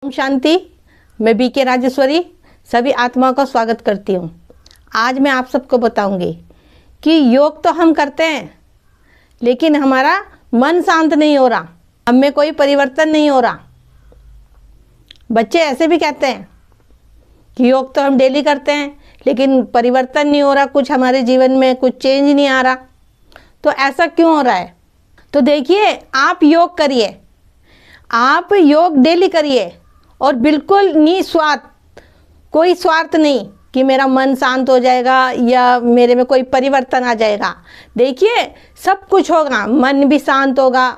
ओम शांति। मैं बीके राजेश्वरी सभी आत्माओं का स्वागत करती हूँ। आज मैं आप सबको बताऊंगी कि योग तो हम करते हैं लेकिन हमारा मन शांत नहीं हो रहा, हम में कोई परिवर्तन नहीं हो रहा। बच्चे ऐसे भी कहते हैं कि योग तो हम डेली करते हैं लेकिन परिवर्तन नहीं हो रहा, कुछ हमारे जीवन में कुछ चेंज नहीं आ रहा। तो ऐसा क्यों हो रहा है? तो देखिए, आप योग करिए, आप योग डेली करिए और बिल्कुल निस्वार्थ, कोई स्वार्थ नहीं कि मेरा मन शांत हो जाएगा या मेरे में कोई परिवर्तन आ जाएगा। देखिए, सब कुछ होगा, मन भी शांत होगा,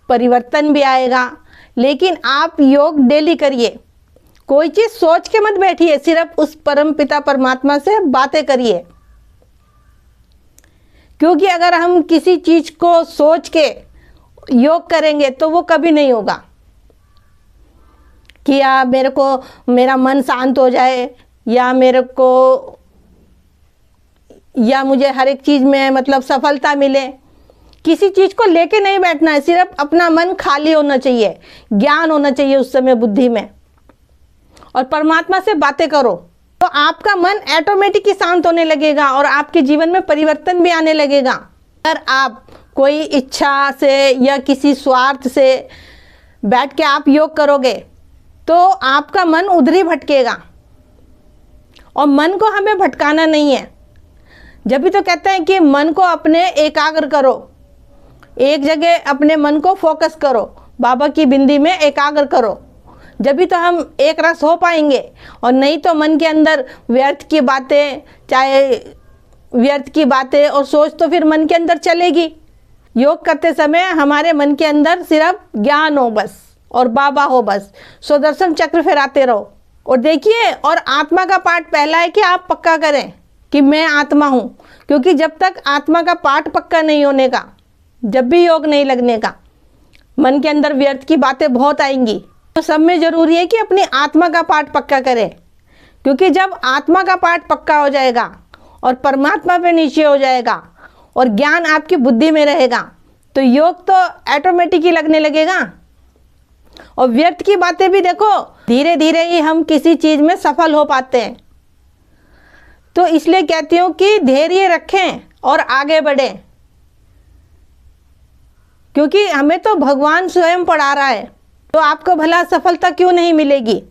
परिवर्तन भी आएगा, लेकिन आप योग डेली करिए। कोई चीज़ सोच के मत बैठिए, सिर्फ उस परम पिता परमात्मा से बातें करिए। क्योंकि अगर हम किसी चीज़ को सोच के योग करेंगे तो वो कभी नहीं होगा कि या मेरा मन शांत हो जाए या मुझे हर एक चीज़ में मतलब सफलता मिले। किसी चीज़ को लेके नहीं बैठना है, सिर्फ अपना मन खाली होना चाहिए, ज्ञान होना चाहिए उस समय बुद्धि में, और परमात्मा से बातें करो तो आपका मन ऑटोमेटिक ही शांत होने लगेगा और आपके जीवन में परिवर्तन भी आने लगेगा। अगर आप कोई इच्छा से या किसी स्वार्थ से बैठ के आप योग करोगे तो आपका मन उधर ही भटकेगा, और मन को हमें भटकाना नहीं है। जब भी तो कहते हैं कि मन को अपने एकाग्र करो, एक जगह अपने मन को फोकस करो, बाबा की बिंदी में एकाग्र करो, जब भी तो हम एक रस हो पाएंगे। और नहीं तो मन के अंदर व्यर्थ की बातें, चाहे व्यर्थ की बातें और सोच तो फिर मन के अंदर चलेगी। योग करते समय हमारे मन के अंदर सिर्फ ज्ञान हो बस, और बाबा हो बस, सुदर्शन चक्र फहराते रहो। और देखिए, और आत्मा का पाठ पहला है कि आप पक्का करें कि मैं आत्मा हूँ, क्योंकि जब तक आत्मा का पाठ पक्का नहीं होने का, जब भी योग नहीं लगने का, मन के अंदर व्यर्थ की बातें बहुत आएंगी। तो सब में ज़रूरी है कि अपनी आत्मा का पाठ पक्का करें, क्योंकि जब आत्मा का पाठ पक्का हो जाएगा और परमात्मा पे नीचे हो जाएगा और ज्ञान आपकी बुद्धि में रहेगा तो योग तो ऑटोमेटिक ही लगने लगेगा। और व्यर्थ की बातें भी देखो, धीरे धीरे ही हम किसी चीज़ में सफल हो पाते हैं। तो इसलिए कहती हूँ कि धैर्य रखें और आगे बढ़ें, क्योंकि हमें तो भगवान स्वयं पढ़ा रहा है, तो आपको भला सफलता क्यों नहीं मिलेगी।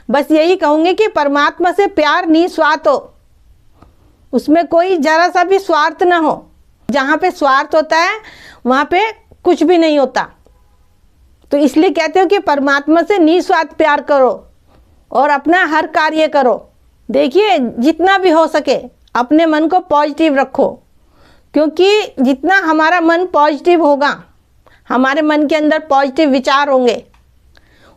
बस यही कहूँगी कि परमात्मा से प्यार निस्वार्थ हो, उसमें कोई जरा सा भी स्वार्थ ना हो। जहाँ पे स्वार्थ होता है वहाँ पे कुछ भी नहीं होता। तो इसलिए कहते हो कि परमात्मा से निस्वार्थ प्यार करो और अपना हर कार्य करो। देखिए, जितना भी हो सके अपने मन को पॉजिटिव रखो, क्योंकि जितना हमारा मन पॉजिटिव होगा, हमारे मन के अंदर पॉजिटिव विचार होंगे,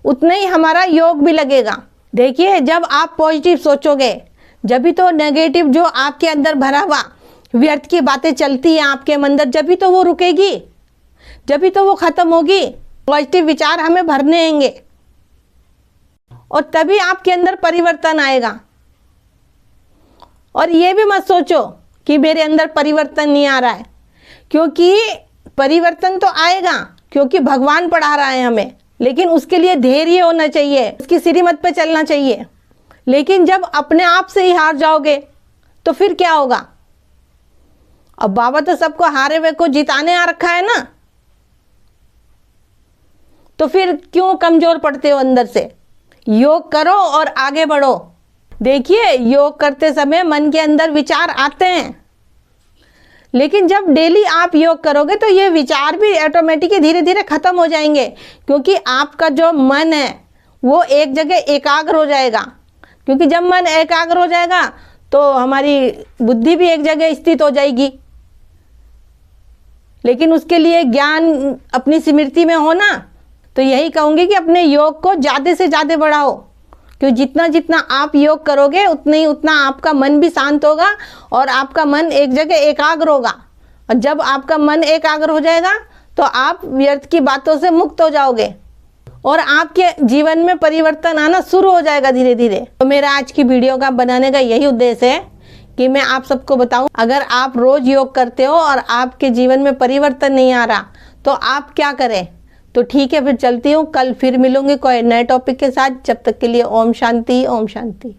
उतना ही हमारा योग भी लगेगा। देखिए, जब आप पॉजिटिव सोचोगे, जब भी तो नेगेटिव जो आपके अंदर भरा हुआ व्यर्थ की बातें चलती हैं आपके अंदर, जब भी तो वो रुकेगी, जब भी तो वो ख़त्म होगी। पॉजिटिव विचार हमें भरने होंगे और तभी आपके अंदर परिवर्तन आएगा। और ये भी मत सोचो कि मेरे अंदर परिवर्तन नहीं आ रहा है, क्योंकि परिवर्तन तो आएगा, क्योंकि भगवान पढ़ा रहा है हमें, लेकिन उसके लिए धैर्य होना चाहिए, उसकी श्रीमत पे चलना चाहिए। लेकिन जब अपने आप से ही हार जाओगे तो फिर क्या होगा? अब बाबा तो सबको हारे हुए को जिताने आ रखा है ना, तो फिर क्यों कमजोर पड़ते हो अंदर से? योग करो और आगे बढ़ो। देखिए, योग करते समय मन के अंदर विचार आते हैं, लेकिन जब डेली आप योग करोगे तो ये विचार भी ऑटोमेटिकली धीरे धीरे खत्म हो जाएंगे, क्योंकि आपका जो मन है वो एक जगह एकाग्र हो जाएगा। क्योंकि जब मन एकाग्र हो जाएगा तो हमारी बुद्धि भी एक जगह स्थित हो जाएगी। लेकिन उसके लिए ज्ञान अपनी स्मृति में हो ना, तो यही कहूँगी कि अपने योग को ज़्यादा से ज़्यादा बढ़ाओ, क्योंकि जितना जितना आप योग करोगे उतना आपका मन भी शांत होगा और आपका मन एक जगह एकाग्र होगा। और जब आपका मन एकाग्र हो जाएगा तो आप व्यर्थ की बातों से मुक्त हो जाओगे और आपके जीवन में परिवर्तन आना शुरू हो जाएगा धीरे धीरे। तो मेरा आज की वीडियो का बनाने का यही उद्देश्य है कि मैं आप सबको बताऊं, अगर आप रोज़ योग करते हो और आपके जीवन में परिवर्तन नहीं आ रहा तो आप क्या करें? तो ठीक है, फिर चलती हूँ, कल फिर मिलूंगी कोई नए टॉपिक के साथ। जब तक के लिए ओम शांति, ओम शांति।